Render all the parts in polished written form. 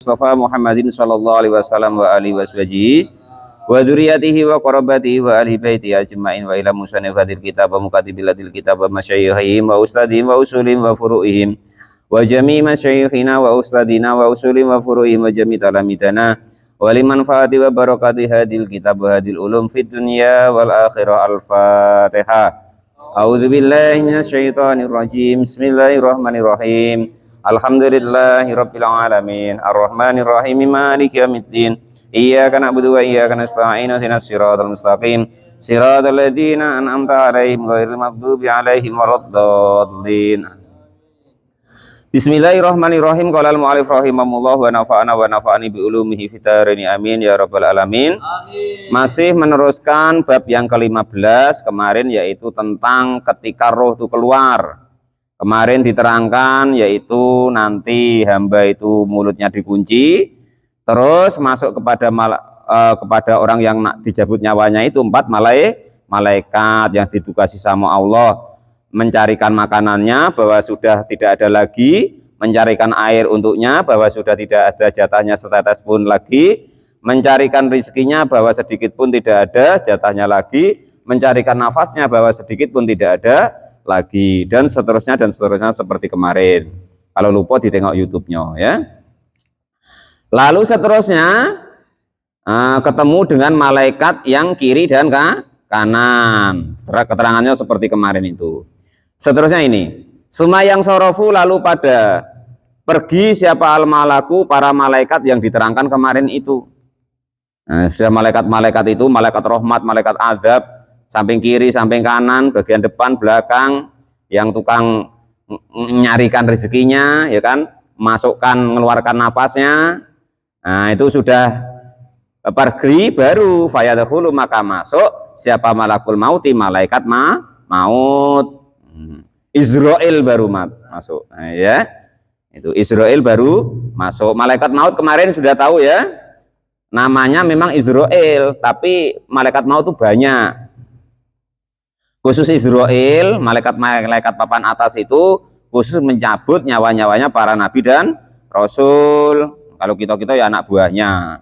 Mustafa Muhammadin sallallahu alaihi wasallam wa alihi washabihi wa dzurriyyatihi wa qarabatihi wa ahli baiti ajma'in wa ila musannifil kitab wa mukatibil kitab wa masyayikhihim wa ustadihim wa usulihim wa furu'ihim wa jami' masyayikhina wa ustadina wa usulihim wa furu'ihim wa jami' talamidana wa liman fa'ati wa barakati hadil kitab wa hadil ulum fid dunya wal akhirah. Al-Fatihah. A'udzu billahi minasyaitonir rajim. Bismillahirrahmanirrahim. Alhamdulillahirabbil alamin. Arrahmanir rahim. Maliki yaumiddin. Iyyaka na'budu wa iyyaka nasta'in. Ihdinas siratal mustaqim. Siratal ladzina an'amta 'alaihim ghairil maghdubi 'alaihim waladdallin. Bismillahirrahmanirrahim. Qala al-mu'allif rahimahullah wa nafa'ani bi ulumihi fid dharain amin ya rabbal alamin. Masih meneruskan bab yang ke-15 kemarin, yaitu tentang ketika roh itu keluar. Kemarin diterangkan yaitu nanti hamba itu mulutnya dikunci, terus masuk kepada orang yang dijabut nyawanya itu 4 malaikat yang ditugasi sama Allah, mencarikan makanannya bahwa sudah tidak ada lagi, mencarikan air untuknya bahwa sudah tidak ada jatahnya setetes pun lagi, mencarikan rizkinya bahwa sedikit pun tidak ada jatahnya lagi, mencarikan nafasnya bahwa sedikit pun tidak ada lagi, dan seterusnya seperti kemarin. Kalau lupa ditengok YouTube-nya ya. Lalu seterusnya ketemu dengan malaikat yang kiri dan kanan. Keterangannya seperti kemarin itu. Seterusnya ini, sumayang sorofu, lalu pada pergi siapa al-malaku, para malaikat yang diterangkan kemarin itu. Nah, sudah malaikat-malaikat itu, malaikat rahmat, malaikat azab, samping kiri, samping kanan, bagian depan, belakang, yang tukang nyarikan rezekinya, ya kan, masukkan, mengeluarkan nafasnya. Nah, itu sudah pergi, baru fayadkhulu, maka masuk siapa malakul mauti, malaikat maut. Israel baru masuk. Nah, ya. Itu Israel baru masuk. Malaikat maut kemarin sudah tahu ya. Namanya memang Israel, tapi malaikat maut itu banyak. Khusus Israel, malaikat papan atas itu khusus mencabut nyawa-nyawanya para nabi dan rasul. Kalau kita ya anak buahnya.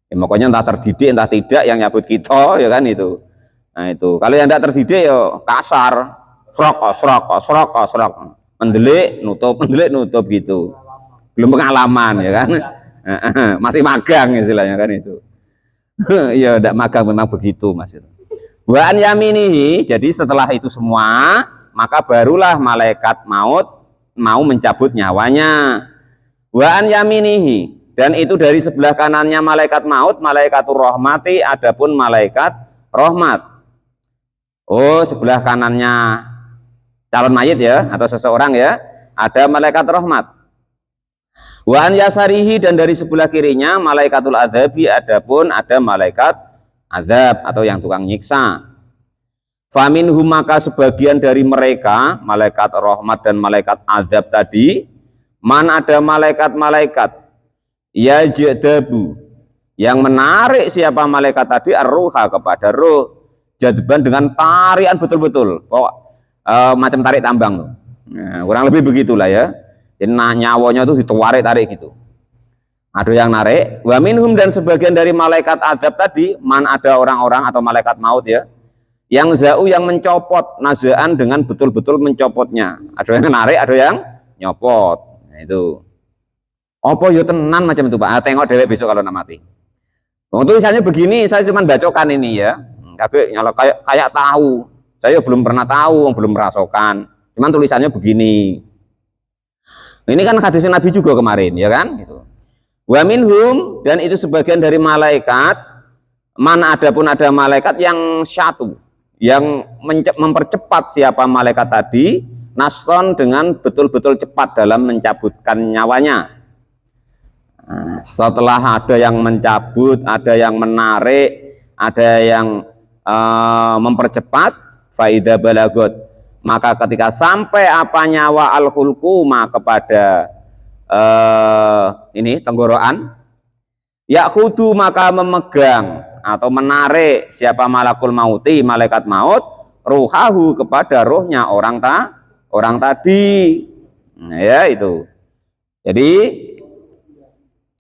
Ya, pokoknya entah terdidik entah tidak yang nyabut kita, ya kan itu. Nah itu. Kalau yang tidak terdidik ya kasar, serok, mendelik nutup gitu. Belum pengalaman ya kan. Masih magang istilahnya kan itu. Ya tidak magang, memang begitu Mas itu. Wa an yaminihi, jadi setelah itu semua maka barulah malaikat maut mau mencabut nyawanya. Wa an yaminihi, dan itu dari sebelah kanannya malaikat maut, malaikatur rahmati, adapun malaikat rahmat. Oh, sebelah kanannya calon mayit ya, atau seseorang ya, ada malaikat rahmat. Wa an yasarihi, dan dari sebelah kirinya malaikatul adzabi, adapun ada malaikat azab atau yang tukang nyiksa. Faminhum, maka sebagian dari mereka, malaikat rahmat dan malaikat azab tadi, man ada malaikat-malaikat yajdabu, yang menarik siapa malaikat tadi ar-ruha, kepada ruh, jadban, dengan tarian betul-betul, macam tarik tambang tuh. Nah, kurang lebih begitulah ya. Jadi nyawanya tuh ditarik gitu. Ada yang narik. Wa minhum, dan sebagian dari malaikat azab tadi, man ada orang-orang atau malaikat maut ya, yang zau, yang mencopot, nazaan, dengan betul-betul mencopotnya. Ada yang narik, ada yang nyopot. Nah, itu. Apa yo tenan macam itu Pak? Tengok dewek besok kalau mati. Tulisannya begini, saya cuma bacokan ini ya. Kayak tahu. Saya belum pernah tahu, belum merasakan. Cuman tulisannya begini. Ini kan hadis Nabi juga kemarin, ya kan? Gitu. Wa minhum, dan itu sebagian dari malaikat, man adapun ada malaikat yang syatu, yang mempercepat siapa malaikat tadi, naston, dengan betul-betul cepat dalam mencabutkan nyawanya. Nah, setelah ada yang mencabut, ada yang menarik, ada yang mempercepat, faida balagot, maka ketika sampai apa nyawa al-hulquma kepada ini tenggorokan, yakhudu, maka memegang atau menarik siapa malakul mauti, malaikat maut, ruhahu, kepada ruhnya orang tadi. Nah, ya itu. Jadi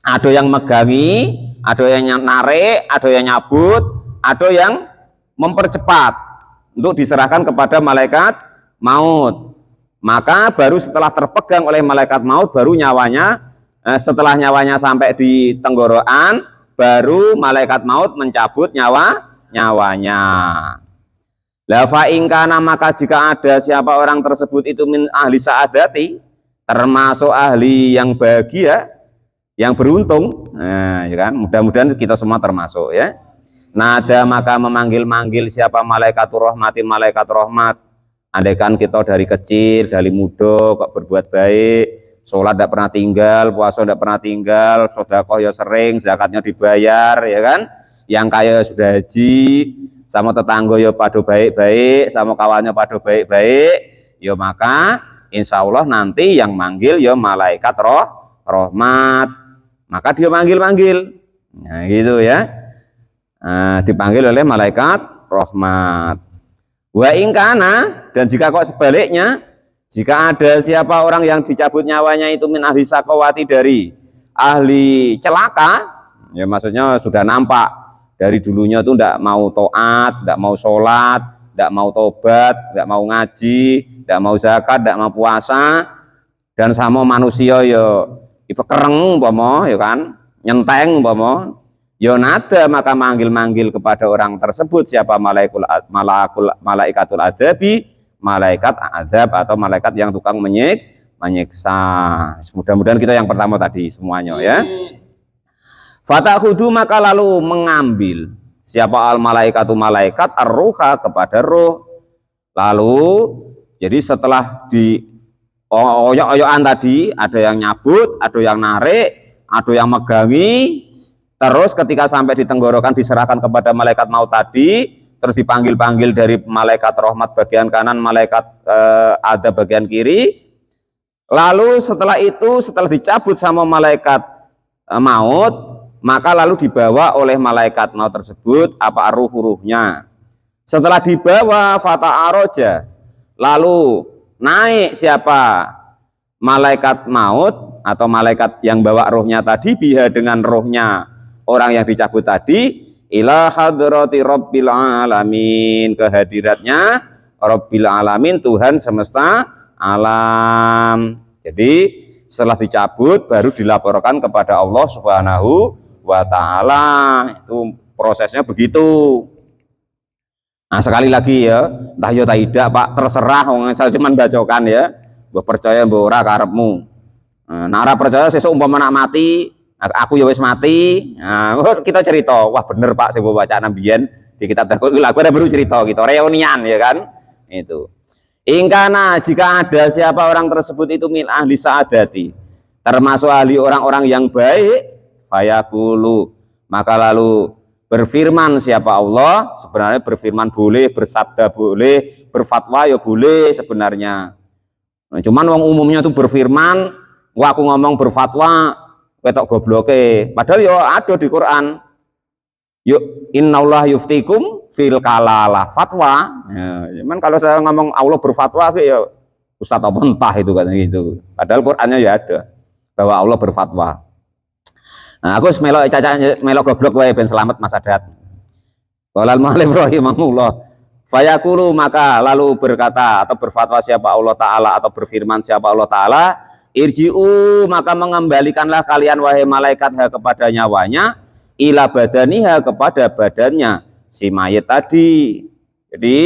ada yang megangi, ada yang narik, ada yang nyabut, ada yang mempercepat untuk diserahkan kepada malaikat maut. Maka baru setelah terpegang oleh malaikat maut, baru nyawanya, setelah nyawanya sampai di tenggorokan, baru malaikat maut mencabut nyawanya. La fa in kana, maka jika ada siapa orang tersebut itu min ahli sa'adati, termasuk ahli yang bahagia, yang beruntung, nah, ya kan? Mudah-mudahan kita semua termasuk ya. Nada, maka memanggil-manggil siapa malaikatur rahmati, malaikat rahmat. Andaikan kita dari kecil, dari muda kok berbuat baik, sholat tidak pernah tinggal, puasa tidak pernah tinggal, sedekah ya sering, zakatnya dibayar, ya kan? Yang kaya sudah haji, sama tetangga ya pada baik-baik, sama kawannya pada baik-baik, ya maka insya Allah nanti yang manggil ya malaikat rahmat. Maka dia manggil-manggil, nah gitu ya, dipanggil oleh malaikat rahmat. Wa ingkana, dan jika kok sebaliknya, jika ada siapa orang yang dicabut nyawanya itu min ahli sakawati, dari ahli celaka, ya maksudnya sudah nampak dari dulunya tuh tidak mau taat, tidak mau sholat, tidak mau tobat, tidak mau ngaji, tidak mau zakat, tidak mau puasa, dan sama manusia ya ipekereng umpama, ya kan, nyenteng umpama, ya nada, maka manggil-manggil kepada orang tersebut siapa malaikatul adabi, malaikat azab atau malaikat yang tukang menyiksa. Mudah-mudahan kita yang pertama tadi semuanya ya. Fatahudu, maka lalu mengambil siapa al malaikatu, malaikat ar-ruha, kepada roh. Lalu jadi setelah di oyok-oyokan tadi, ada yang nyabut, ada yang narik, ada yang megangi. Terus ketika sampai di tenggorokan diserahkan kepada malaikat maut tadi, terus dipanggil-panggil dari malaikat rahmat bagian kanan, malaikat ada bagian kiri. Lalu setelah itu, setelah dicabut sama malaikat maut, maka lalu dibawa oleh malaikat maut tersebut apa ruh-ruhnya. Setelah dibawa fata aroja, lalu naik siapa malaikat maut atau malaikat yang bawa rohnya tadi, biha dengan rohnya orang yang dicabut tadi, ila hadrati rabbil alamin, kehadiratnya rabbil alamin, Tuhan semesta alam. Jadi setelah dicabut baru dilaporkan kepada Allah Subhanahu wa ta'ala. Itu prosesnya begitu. Nah sekali lagi ya, entah ya tak tidak Pak, terserah, saya cuma bacokan ya, mbok percaya mbok ora karepmu. Nah ora percaya sesuk umpama nak mati, aku ya wis mati. Nah, kita cerita, wah bener Pak, saya baca nambian di kitab Taqwa, aku ada baru cerita gitu, reunian ya kan. Itu. Ingkana, jika ada siapa orang tersebut itu min ahli sa'adati, termasuk ahli orang-orang yang baik, fayaqulu, maka lalu berfirman siapa Allah, sebenarnya berfirman boleh, bersabda boleh, berfatwa ya boleh sebenarnya. Nah, cuman wong umumnya tuh berfirman, wah aku ngomong berfatwa, ketok gobloke. Padahal ya ada di Quran. Yuk innallaha yuftikum fil kalalah, fatwa. Ya, cuman kalau saya ngomong Allah berfatwa ya ustaz apa entah itu kan gitu. Padahal Qurannya ya ada bahwa Allah berfatwa. Nah, aku melok caca melok goblok wae ben selamat Mas Adat. Qala al-mu'allif rahimahullah. Fayaqulu, maka lalu berkata atau berfatwa siapa Allah Ta'ala atau berfirman siapa Allah Ta'ala, irji'u, maka mengembalikanlah kalian wahai malaikat kepada nyawanya, ila badaniha, kepada badannya si mayit tadi. Jadi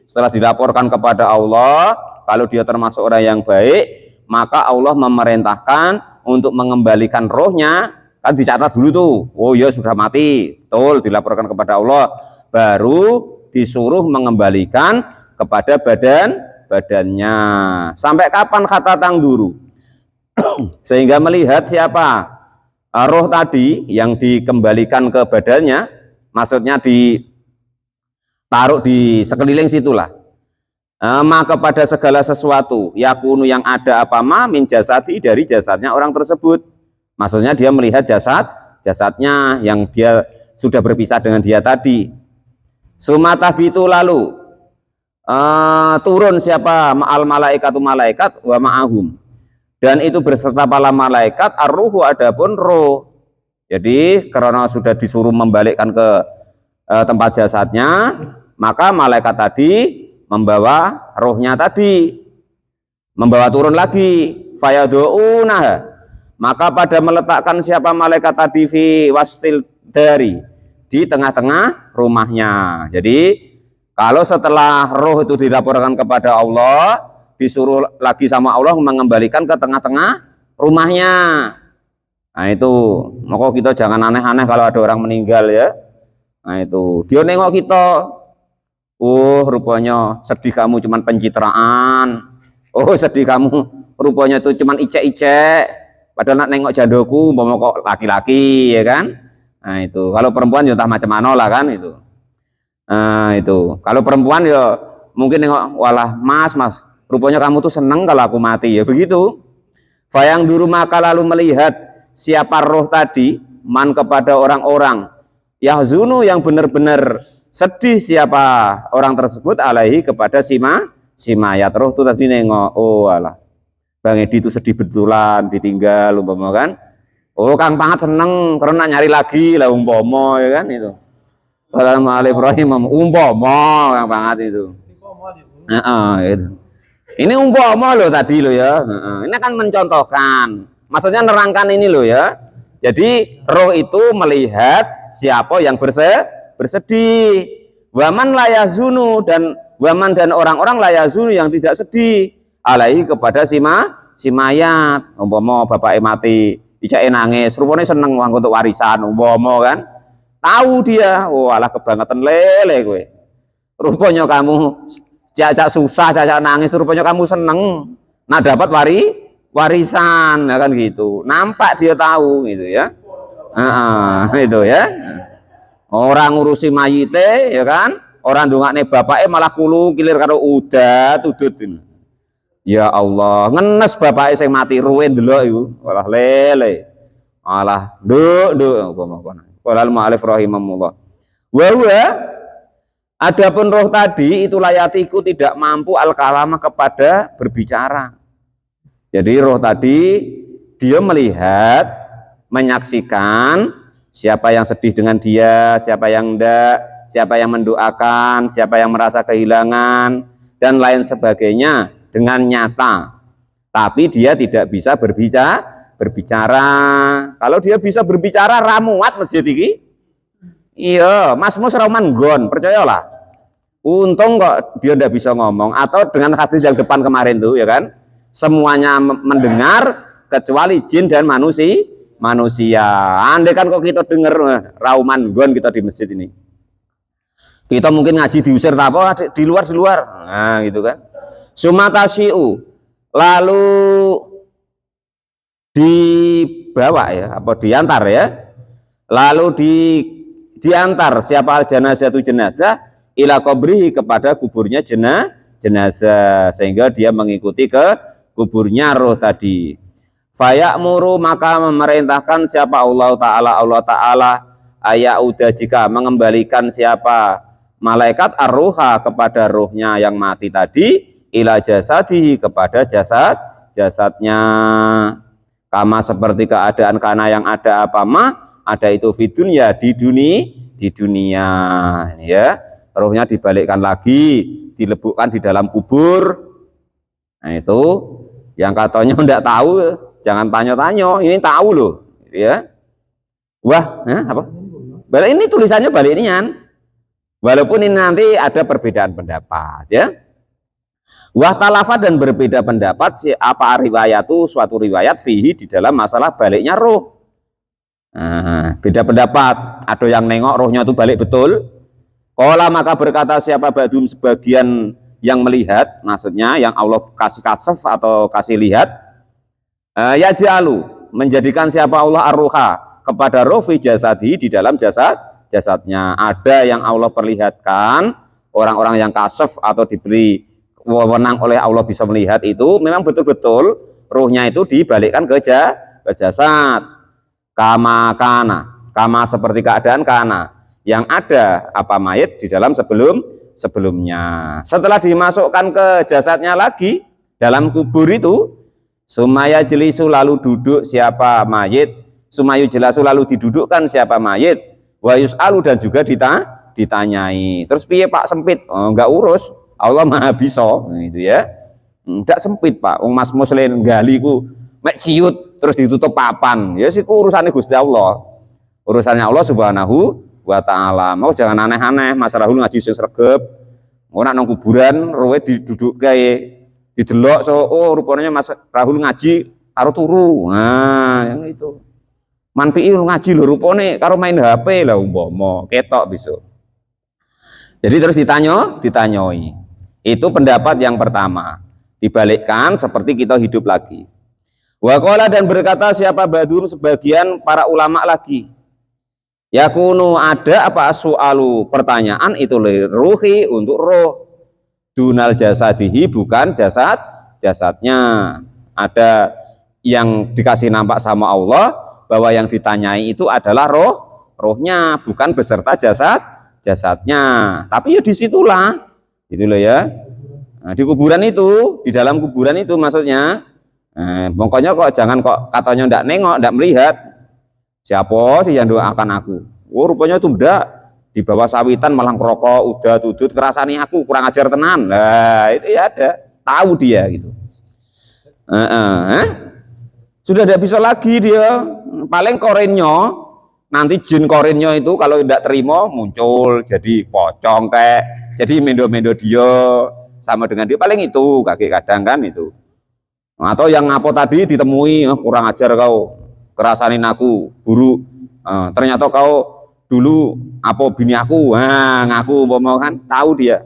setelah dilaporkan kepada Allah kalau dia termasuk orang yang baik, maka Allah memerintahkan untuk mengembalikan rohnya. Kan dicatat dulu tuh, oh ya sudah mati, betul, dilaporkan kepada Allah, baru disuruh mengembalikan kepada badannya. Sampai kapan kata tangduru? Sehingga melihat siapa roh tadi yang dikembalikan ke badannya, maksudnya ditaruh di sekeliling situlah. Maka pada segala sesuatu yakunu yang ada apa ma min jasadi, dari jasadnya orang tersebut. Maksudnya dia melihat jasadnya yang dia sudah berpisah dengan dia tadi. Sumatah bitu, lalu turun siapa ma'al malaikatu, malaikat wa ma'ahum, dan itu berserta para malaikat, ar-ruhu, adapun roh. Jadi karena sudah disuruh membalikkan ke tempat jasadnya, maka malaikat tadi membawa rohnya tadi, membawa turun lagi. Fayadu'unah, maka pada meletakkan siapa malaikat tadi fi wastil dari, di tengah-tengah rumahnya. Jadi kalau setelah roh itu dilaporkan kepada Allah, disuruh lagi sama Allah mengembalikan ke tengah-tengah rumahnya. Nah itu, maka kita jangan aneh-aneh kalau ada orang meninggal ya. Nah itu, dia nengok kita, rupanya sedih kamu cuman pencitraan. Sedih kamu rupanya itu cuman icek-icek. Padahal nak nengok jandoku, mau kok laki-laki ya kan. Nah itu, kalau perempuan ya entah macam mana lah kan itu. Nah itu, kalau perempuan ya mungkin nengok, walah mas, rupanya kamu tuh seneng kalau aku mati ya begitu. Fayang duru maka lalu melihat siapa roh tadi man kepada orang-orang yahzunu yang benar-benar sedih siapa orang tersebut alaihi kepada si mayat. Roh itu tadi nengok, alah Bang Edi itu sedih betulan ditinggal umpama kan. Kang Pangat seneng karena nyari lagi lah umpama ya kan itu. Bismillahirrahmanirrahim umpama Kang Pangat itu. Itu. Ini umpama loh tadi loh ya. Ini kan mencontohkan. Maksudnya nerangkan ini loh ya. Jadi roh itu melihat siapa yang bersedih. Waman layazunu, dan waman dan orang-orang layazunu yang tidak sedih alaihi kepada si mayat. Umpama bapak mati, icake nangis, rupanya seneng uang untuk warisan umpama kan. Tahu dia, alah kebangetan lele gue. Rupanya kamu cacak susah, cacak nangis, rupanya kamu seneng. Nah dapat warisan ya kan gitu. Nampak dia tahu gitu ya. Itu ya. Orang ngurusi mayite ya kan. Orang ndongakne bapake malah kulu kilir karo udah tudut. Ya Allah, ngenes bapake sing mati ruwe ndelok iku. Walah lele. Alah nduk umpama. Qala al-mu'allif rahimahullah. Wa adapun roh tadi itu layatiku tidak mampu al-kalama kepada berbicara. Jadi roh tadi dia melihat, menyaksikan siapa yang sedih dengan dia, siapa yang enggak, siapa yang mendoakan, siapa yang merasa kehilangan dan lain sebagainya dengan nyata. Tapi dia tidak bisa berbicara. Kalau dia bisa berbicara ramuat masjid iki. Iya, Mas Mus Rauman Gon, percayalah. Untung kok dia tidak bisa ngomong, atau dengan hadis yang depan kemarin tuh ya kan. Semuanya mendengar kecuali jin dan manusia. Andai kan kok kita dengar rauman gon kita di masjid ini, kita mungkin ngaji diusir apa di luar. Nah gitu kan. Sumatasyiu, lalu dibawa ya, apa diantar ya, lalu diantar siapa jenazah ila qabrihi kepada kuburnya jenazah, sehingga dia mengikuti ke kuburnya roh tadi. Faya'muru, maka memerintahkan siapa Allah Ta'ala ayauda, jika mengembalikan siapa malaikat arruha kepada rohnya yang mati tadi, ila jasadihi kepada jasadnya, kama seperti keadaan kana yang ada apa ada itu fidunya di dunia ya. Rohnya dibalikkan lagi, dilebukkan di dalam kubur. Nah itu yang katanya enggak tahu, jangan tanya-tanya, ini tahu loh ya. Wah, apa? Ini tulisannya balik inian. Walaupun ini nanti ada perbedaan pendapat ya. Wah talafat, dan berbeda pendapat apa riwayat itu, suatu riwayat fihi di dalam masalah baliknya roh. Nah, beda pendapat, ada yang nengok rohnya itu balik betul. Qala, maka berkata siapa badum sebagian yang melihat, maksudnya yang Allah kasih kasef atau kasih lihat, ya jalu, menjadikan siapa Allah arruha kepada roh fi jasadi, di dalam jasadnya. Ada yang Allah perlihatkan, orang-orang yang kasef atau diberi wewenang oleh Allah bisa melihat itu, memang betul-betul rohnya itu dibalikkan ke jasad. Kama seperti keadaan kana yang ada apa mayit di dalam sebelumnya. Setelah dimasukkan ke jasadnya lagi dalam kubur itu, sumaya jelisu, lalu duduk siapa mayit sumayu jelasu lalu didudukkan siapa mayit, wa yus'alu dan juga ditanyai. Terus piye Pak sempit? Oh, enggak urus, Allah Maha bisa, gitu ya. Enggak sempit Pak, wong Mas Muslim gali ku mek ciut terus ditutup papan. Ya sih urusannya Gusti Allah. Urusannya Allah Subhanahu wa taala. Mau jangan aneh-aneh, Mas Rahul ngaji sing sregep. Ora nang kuburan rowe diduduk kae didelok so oh rupanya Mas Rahul ngaji karo turu. Nah, yang itu. Manpi ngaji lho rupane karo main HP lah umpama ketok besok. Jadi terus ditanyoi. Itu pendapat yang pertama. Dibalikkan seperti kita hidup lagi. Wa qala dan berkata siapa badum sebagian para ulama lagi. Yakunu ada apa soalu pertanyaan itu ruhi untuk roh. Dunal jasadihi bukan jasadnya. Ada yang dikasih nampak sama Allah bahwa yang ditanyai itu adalah rohnya bukan beserta jasadnya. Tapi ya disitulah itu loh ya. Nah, di kuburan itu, di dalam kuburan itu maksudnya, pokoknya kok jangan kok katanya ndak nengok, ndak melihat. Siapa sih yang doakan aku? Oh rupanya itu ndak, di bawah sawitan malah ngerokok, udah tutut, kerasani aku kurang ajar tenan. Nah itu ya ada, tahu dia gitu. Sudah tidak bisa lagi dia, paling korennya, nanti jin korennya itu kalau tidak terima muncul jadi pocong kayak, jadi mendo-mendo dia. Sama dengan dia paling itu kaki kadang kan itu, atau yang ngapo tadi ditemui kurang ajar kau kerasanin aku buruk, ternyata kau dulu apa bini aku ngaku mau kan tahu dia.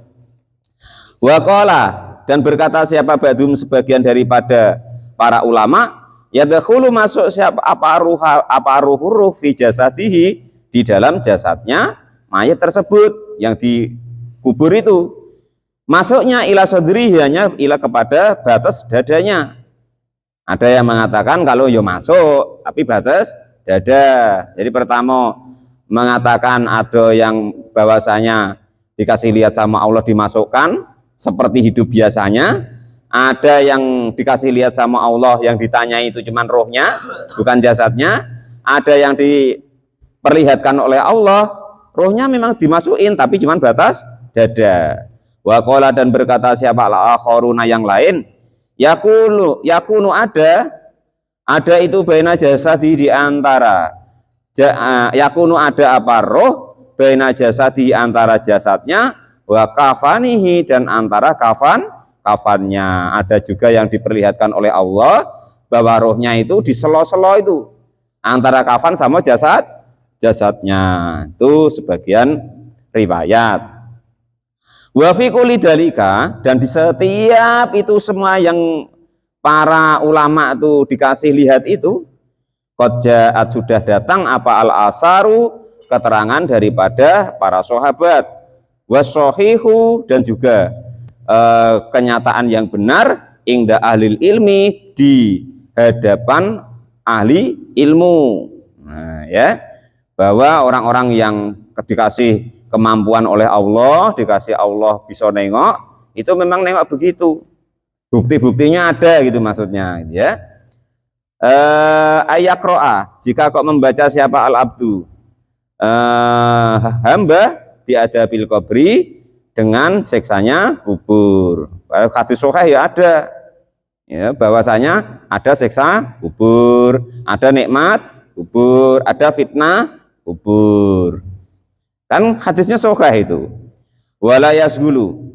Waqala dan berkata siapa badum sebagian daripada para ulama yadkhulu masuk siapa apa ruh fi jasadihi di dalam jasadnya mayat tersebut yang dikubur itu. Masuknya ila sodri hanya ila kepada batas dadanya. Ada yang mengatakan kalau yo masuk tapi batas dada. Jadi pertama mengatakan ada yang bahwasanya dikasih lihat sama Allah dimasukkan seperti hidup biasanya. Ada yang dikasih lihat sama Allah yang ditanya itu cuman rohnya bukan jasadnya. Ada yang diperlihatkan oleh Allah rohnya memang dimasukin tapi cuman batas dada. Wa qala dan berkata siapa al-akharuna yang lain yakunu ada itu baina jasadi di antara yakunu ada apa roh baina jasadi antara jasadnya wa kafanihi dan antara kafannya. Ada juga yang diperlihatkan oleh Allah bahwa rohnya itu di selo-selo itu antara kafan sama jasadnya. Itu sebagian riwayat. Wa fi kulli dalika dan di setiap itu semua yang para ulama itu dikasih lihat itu qad ja'at sudah datang apa al-asaru keterangan daripada para sahabat wasohihu dan juga kenyataan yang benar ingda ahli ilmi di hadapan ahli ilmu. Nah, ya bahwa orang-orang yang dikasih kemampuan oleh Allah, dikasih Allah bisa nengok, itu memang nengok begitu. Bukti-buktinya ada gitu maksudnya, gitu ya. Ayakroa, jika kok membaca siapa al-abdu, hamba biadabil qabri dengan seksanya kubur. Hadis sahih ya ada, ya bahwasanya ada seksa kubur, ada nikmat kubur, ada fitnah kubur. Kan hadisnya sahih itu. Wala yasgulu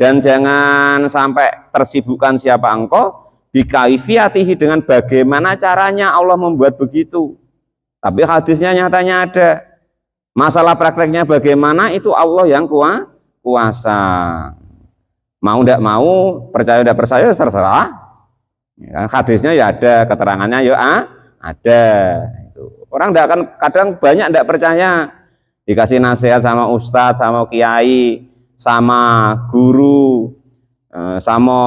dan jangan sampai tersibukkan siapa engkau bikaifiyatihi dengan bagaimana caranya Allah membuat begitu. Tapi hadisnya nyatanya ada. Masalah prakteknya bagaimana itu Allah yang kuasa. Mau tidak mau, percaya tidak percaya terserah. Ya, hadisnya ya ada, keterangannya ya ada. Orang tidak akan kadang banyak tidak percaya. Dikasih nasihat sama ustadz, sama kiai, sama guru, sama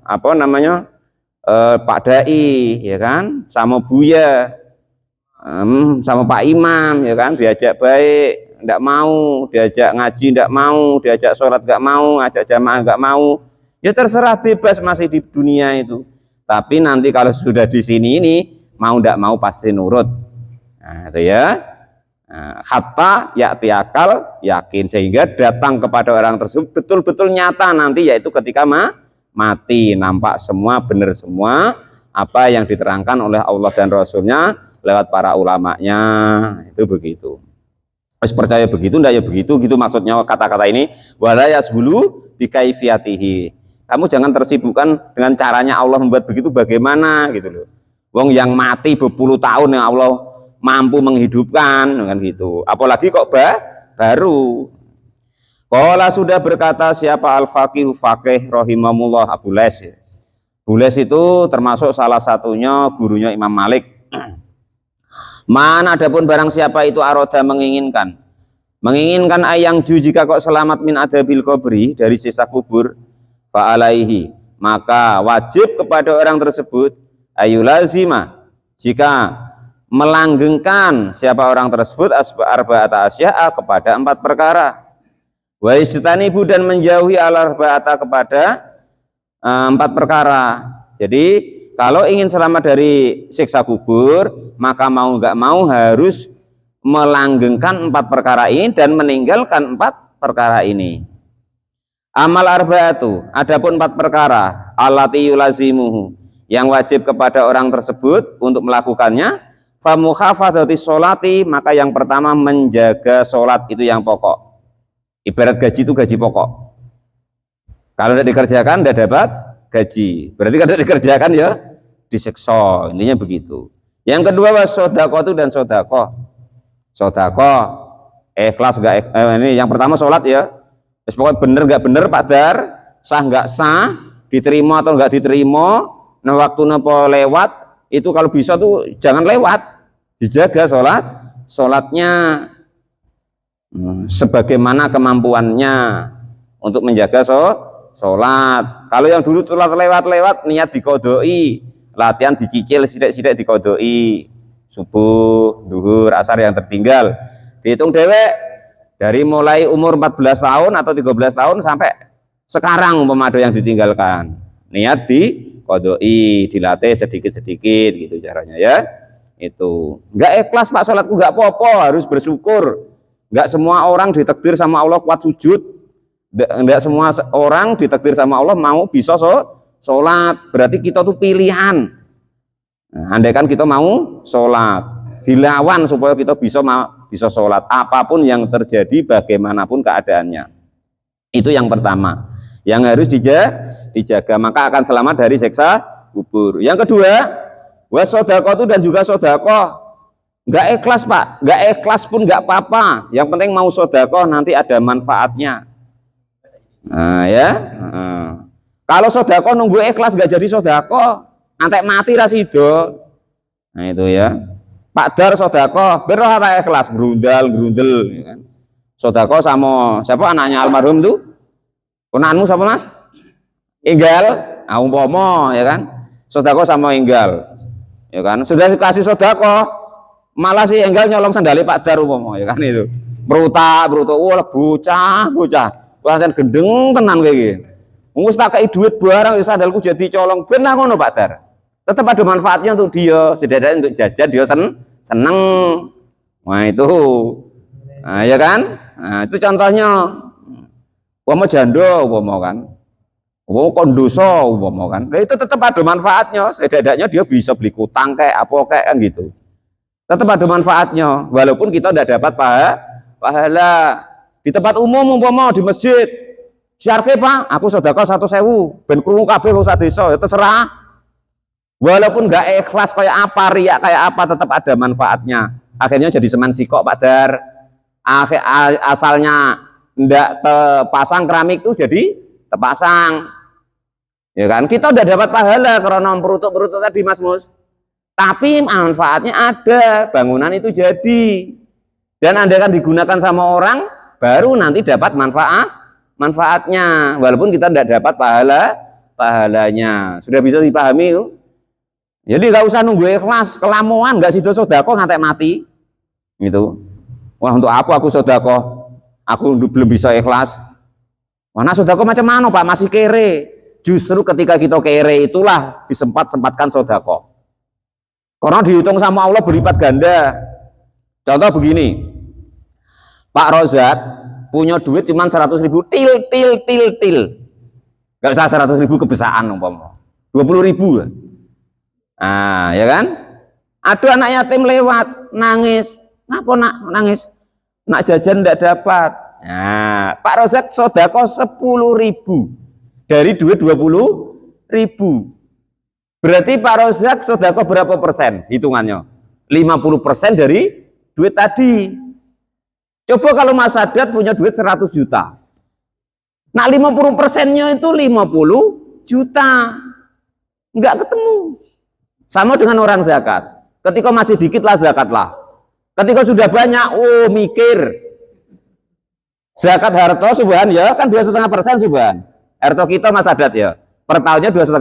apa namanya Pak Dai, ya kan, sama Buya, sama Pak Imam, ya kan, diajak baik, tidak mau, diajak ngaji tidak mau, diajak sholat nggak mau, ngajak jamaah nggak mau, ya terserah bebas masih di dunia itu. Tapi nanti kalau sudah di sini ini mau tidak mau pasti nurut. Nah, itu ya. Nah, hatta ya'ti akal, yakin, sehingga datang kepada orang tersebut betul-betul nyata nanti, yaitu ketika mati, nampak semua, benar semua apa yang diterangkan oleh Allah dan Rasulnya lewat para ulamanya. Itu begitu. Harus percaya begitu, ndak ya begitu, gitu maksudnya kata-kata ini. Wala yasbulu bikaifiyatihi. Kamu jangan tersibukkan dengan caranya Allah membuat begitu bagaimana gitu loh. Wong yang mati berpuluh tahun yang Allah mampu menghidupkan dengan gitu. Apalagi kok baru. Qala sudah berkata siapa al-faqih faqih rahimahullah Abu Les. Abu Les itu termasuk salah satunya gurunya Imam Malik. Man adapun barang siapa itu aroda menginginkan ayang ju jika kok selamat min adabil kubri dari sisa kubur fa alaihi maka wajib kepada orang tersebut ayulazima jika melanggengkan siapa orang tersebut arba'ata asya'a kepada 4 perkara wa istanibu dan menjauhi al-arba'ata kepada 4 perkara. Jadi kalau ingin selamat dari siksa kubur, maka mau nggak mau harus melanggengkan 4 perkara ini dan meninggalkan 4 perkara ini. Amal arba'atu, adapun 4 perkara, allati yulazimuhu, yang wajib kepada orang tersebut untuk melakukannya, fa muhafadzati sholati, maka yang pertama menjaga sholat itu yang pokok. Ibarat gaji itu gaji pokok. Kalau tidak dikerjakan tidak dapat gaji. Berarti kalau tidak dikerjakan ya disiksa, intinya begitu. Yang kedua was sodako itu dan sodako ikhlas enggak ini yang pertama sholat ya. Pokoknya bener nggak bener Pak Dar, sah nggak sah, diterima atau nggak diterima, nah waktu nopo lewat itu kalau bisa tuh jangan lewat, dijaga sholatnya sebagaimana kemampuannya untuk menjaga sholat. Kalau yang dulu telah lewat niat dikodoi, latihan dicicil sidak-sidak dikodoi, subuh, duhur, asar yang tertinggal dihitung dewek dari mulai umur 14 tahun atau 13 tahun sampai sekarang umpama ada yang ditinggalkan, niat dikodoi, dilatih sedikit-sedikit gitu caranya ya. Itu enggak ikhlas Pak sholatku enggak apa-apa, harus bersyukur. Enggak semua orang ditakdir sama Allah kuat sujud, enggak semua orang ditakdir sama Allah mau bisa sholat, berarti kita tuh pilihan. Nah, andai kan kita mau sholat, dilawan supaya kita bisa sholat apapun yang terjadi, bagaimanapun keadaannya. Itu yang pertama yang harus dijaga, maka akan selamat dari siksa kubur. Yang kedua wasodako itu dan juga sodako. Nggak ikhlas Pak, nggak ikhlas pun nggak apa-apa, yang penting mau sodako nanti ada manfaatnya. Nah ya, kalau sodako nunggu ikhlas nggak jadi sodako, antek mati rasido. Nah itu ya, Pak Dar sodako, beroh apa ikhlas, gerundel, ya kan? Sodako sama siapa anaknya almarhum tuh? Ponakmu siapa Mas? Enggal, umpama ya kan? Sodako sama Enggal, ya kan? Sudah dikasih sodako, malah si Enggal nyolong sandali Pak Dar umpama, ya kan itu. Bruta, wah bocah. Pancen gendeng tenan kayak gini. Wis tak kei duit barang sandalku jadi colong. Ben ngono Pak Dar. Tetap ada manfaatnya untuk dia, setidaknya untuk jajan dia seneng. Nah itu. Nah, ya kan? Nah, itu contohnya. Umpama jando umpama kan. Umpama kondoso umpama kan. Nah, itu tetap ada manfaatnya, setidaknya dia bisa beli kutang kayak apa kayak kan gitu. Tetap ada manfaatnya walaupun kita tidak dapat pahala. Di tempat umum umpama di masjid siarke Pak aku sedekah 1.000 ben krungu kabeh wong sak desa ya terserah, walaupun nggak ikhlas kayak apa, riak kayak apa, tetap ada manfaatnya. Akhirnya jadi semen sikok Pak Dar. Asalnya ndak terpasang keramik tuh jadi terpasang, ya kan? Kita udah dapat pahala karena perutuk tadi Mas Mus, tapi manfaatnya ada, bangunan itu jadi, dan Anda kan digunakan sama orang baru nanti dapat manfaatnya, walaupun kita tidak dapat pahalanya. Sudah bisa dipahami yuk? Jadi nggak usah nunggu ikhlas, kelamuan nggak sido sodako ngantek mati gitu. Wah untuk apa aku sodako, aku belum bisa ikhlas. Wah nak sodako macam mana Pak, masih kere. Justru ketika kita kere itulah disempatkan sodako, karena dihitung sama Allah berlipat ganda. Contoh begini, Pak Rozak punya duit cuma 100.000, nggak usah 100.000 kebesaan umpama 20.000. Nah ya kan, ada anak yatim lewat nangis, ngapa nak nangis, nak jajan ndak dapat. Nah Pak Rozak sodako 10.000 dari duit 20.000, berarti Pak Rozak sodako berapa persen hitungannya? 50% dari duit tadi. Coba kalau Mas Sadat punya duit 100 juta. Nah 50%-nya itu 50 juta. Enggak ketemu. Sama dengan orang zakat. Ketika masih dikit lah zakat lah. Ketika sudah banyak, oh mikir. Zakat harta subhan ya kan 2,5% subhan. Harta kita Mas Sadat ya. Per tahunnya 2,5%.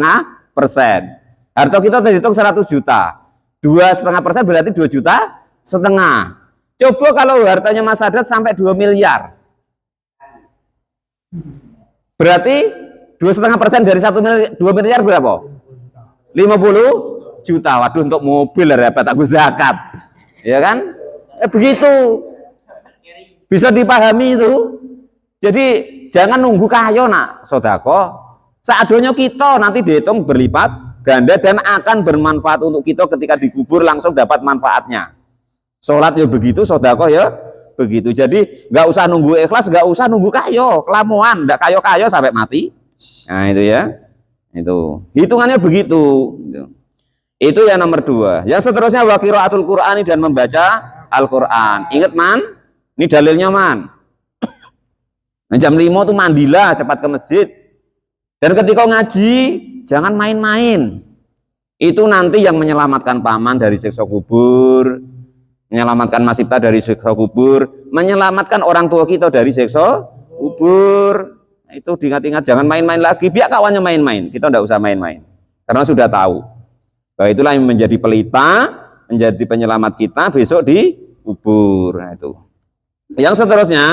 Harta kita terhitung 100 juta. 2,5% berarti 2,5 juta. Coba kalau hartanya Mas Sadat sampai 2 miliar. Berarti 2,5% dari 1 miliar, 2 miliar berapa? 50 juta. Waduh, untuk mobil dapat aku zakat. Ya kan? Begitu. Bisa dipahami itu. Jadi jangan nunggu kayo nak sodako. Seadanya kita nanti dihitung berlipat ganda dan akan bermanfaat untuk kita ketika dikubur, langsung dapat manfaatnya. Sholat ya begitu, sodako ya begitu. Jadi nggak usah nunggu ikhlas, nggak usah nunggu kayo, kelamuan, nggak kayo sampai mati. Nah itu ya, itu hitungannya begitu. Itu yang nomor 2. Yang seterusnya wa qiraatul Qur'ani, dan membaca Al-Quran. Ingat man, ini dalilnya man. Jam 5 tuh mandilah, cepat ke masjid. Dan ketika ngaji jangan main-main. Itu nanti yang menyelamatkan paman dari siksa kubur, menyelamatkan Mas Sipta dari siksa kubur, menyelamatkan orang tua kita dari siksa kubur. Itu diingat-ingat, jangan main-main lagi. Biar kawannya main-main, kita tidak usah main-main. Karena sudah tahu bahwa itulah yang menjadi pelita, menjadi penyelamat kita besok di kubur. Nah, itu. Yang seterusnya,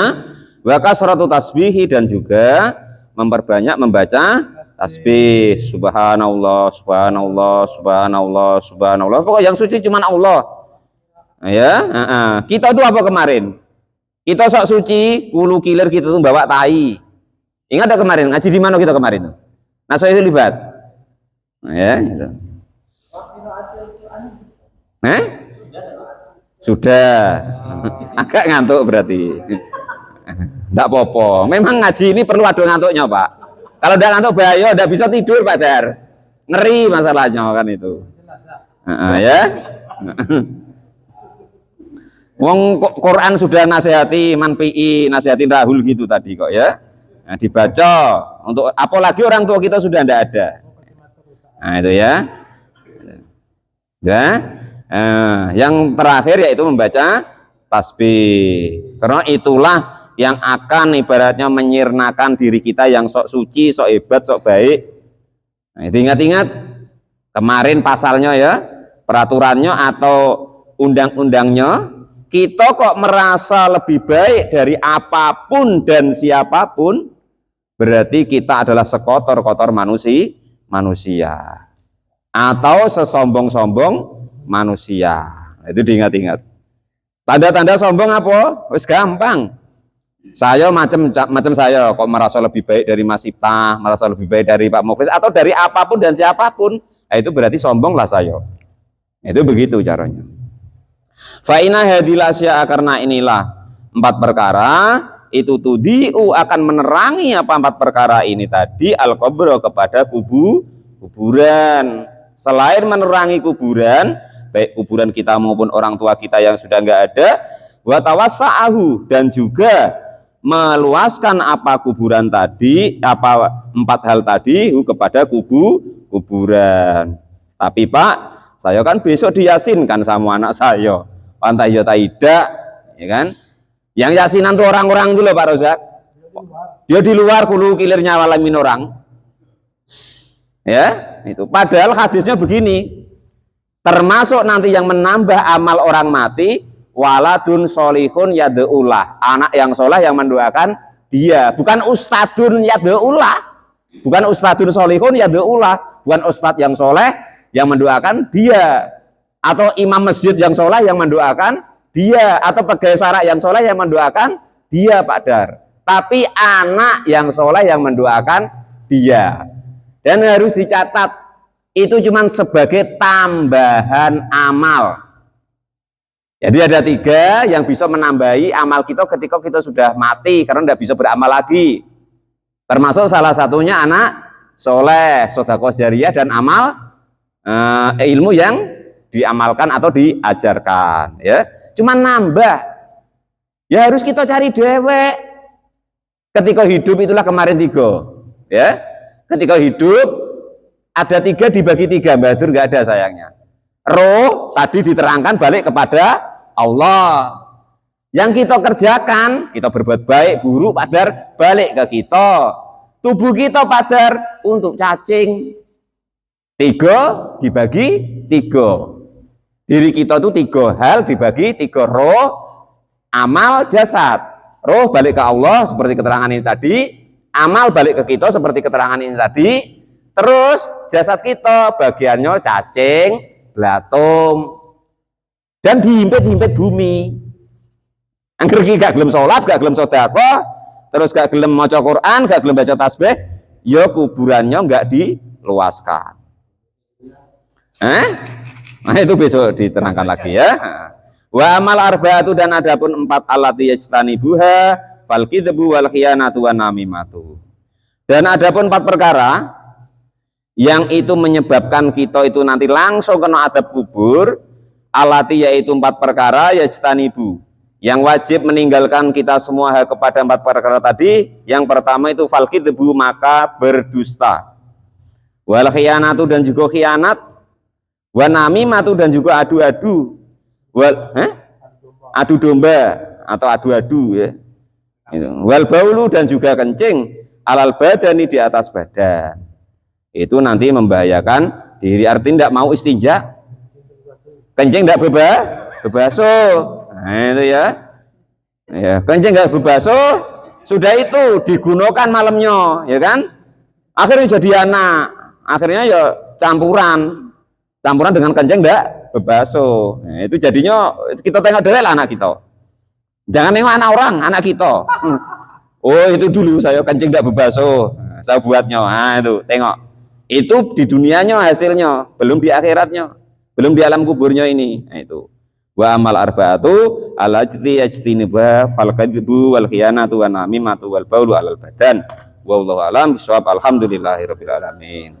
wa kasratu tasbihi, dan juga memperbanyak membaca tasbih. Subhanallah, subhanallah, subhanallah, subhanallah. Pokoknya yang suci cuma Allah. Ya, kita itu apa kemarin? Kita sok suci, hulu kiler kita tuh bawa tai. Ingat ada kemarin ngaji di mana kita kemarin tuh? Nah, saya libat. Ya, gitu. Sudah. Agak ngantuk berarti. Enggak apa-apa. Memang ngaji ini perlu ada ngantuknya, Pak. Kalau udah ngantuk bahaya, udah bisa tidur, Pak Dar. Ngeri masalahnya kan itu. Ya. Wong Quran sudah nasihati Man PI, nasihatin Rahul gitu tadi kok ya. Nah, dibaca untuk apalagi orang tua kita sudah tidak ada. Nah, itu ya. Ya. Yang terakhir yaitu membaca tasbih. Karena itulah yang akan ibaratnya menyirnakan diri kita yang sok suci, sok hebat, sok baik. Nah, itu ingat-ingat kemarin pasalnya ya, peraturannya atau undang-undangnya. Kita kok merasa lebih baik dari apapun dan siapapun, berarti kita adalah sekotor-kotor manusia atau sesombong-sombong manusia. Itu diingat-ingat. Tanda-tanda sombong apa? Wis gampang. Saya macam saya kok merasa lebih baik dari Mas Sipta, merasa lebih baik dari Pak Muklis atau dari apapun dan siapapun, itu berarti sombonglah saya. Itu begitu caranya. Fa'ina hadilasya, karena inilah 4 perkara itu tudiu akan menerangi apa 4 perkara ini tadi al-qabro kepada kuburan. Selain menerangi kuburan, baik kuburan kita maupun orang tua kita yang sudah enggak ada, wa tawassa'ahu, dan juga meluaskan apa kuburan tadi, apa 4 hal tadi kepada kuburan. Tapi Pak, saya kan besok diyasinkan sama anak saya. Pantai ya tidak, ya kan? Yang yasinan tuh orang-orang dulu Pak Rozak. Dia di luar hulu kilirnya walamin orang. Ya, itu. Padahal hadisnya begini. Termasuk nanti yang menambah amal orang mati, waladun solihun yad'ulah, anak yang soleh yang mendoakan dia, bukan ustadun yad'ulah, bukan ustadun solihun yad'ulah, bukan ustad yang soleh yang mendoakan dia, atau imam masjid yang soleh yang mendoakan dia, atau pegawai syara yang soleh yang mendoakan dia Pak Dar, tapi anak yang soleh yang mendoakan dia. Dan harus dicatat, itu cuma sebagai tambahan amal. Jadi ada 3 yang bisa menambahi amal kita ketika kita sudah mati, karena tidak bisa beramal lagi. Termasuk salah satunya anak soleh, sedekah jariyah, dan amal ilmu yang diamalkan atau diajarkan. Ya, cuma nambah. Ya harus kita cari dewek. Ketika hidup itulah kemarin 3. Ya, ketika hidup ada 3 dibagi 3, Mbak Dur nggak ada sayangnya. Roh tadi diterangkan balik kepada Allah. Yang kita kerjakan, kita berbuat baik, buruk, Pak Dar, balik ke kita. Tubuh kita, Pak Dar, untuk cacing. 3 dibagi 3. Diri kita itu 3 hal dibagi 3, roh, amal, jasad. Roh balik ke Allah seperti keterangan ini tadi, amal balik ke kita seperti keterangan ini tadi, terus jasad kita bagiannya cacing, belatung, dan dihimpit-himpit bumi. Angger iki gak gelem sholat, gak gelem sedekah, terus gak gelem maca Quran, gak gelem baca tasbih, ya kuburannya gak diluaskan. Nah itu besok diterangkan lagi ya. Wa amal arba'atu, dan adapun 4 allati yajtanibuha fal kidbu wal khiyanatu wan namimatu. Dan adapun 4 perkara yang itu menyebabkan kita itu nanti langsung kena adab kubur, allati yaitu 4 perkara yajtanibu, yang wajib meninggalkan kita semua kepada 4 perkara tadi. Yang pertama itu fal kidbu, maka berdusta, wal khiyanatu, dan juga khianat, wa namimatu, dan juga adu-adu, adu domba atau adu-adu ya. Wal baulu, dan juga kencing, alal badani, di atas badan. Itu nanti membahayakan diri, artinya tidak mau istinja, kencing tidak berbasuh. Nah itu ya. Ya, kencing nggak berbasuh, sudah itu digunakan malamnya, ya kan? Akhirnya jadi anak, akhirnya ya campuran dengan kencing nggak berbasuh. Nah, itu jadinya kita tengok dulu lah anak kita. Jangan nengok anak orang, anak kita. Oh itu dulu saya kencing nggak berbasuh, saya buatnya. Nah itu tengok. Itu di dunianya hasilnya, belum di akhiratnya, belum di alam kuburnya ini. Nah, itu. Wa amal arba'atu allati yajtanibuha fal kadhibu wal khiyanatu wan namimatu wal baulu alal badan. Wallahu a'lam bishawab. Alhamdulillahirabbil alamin.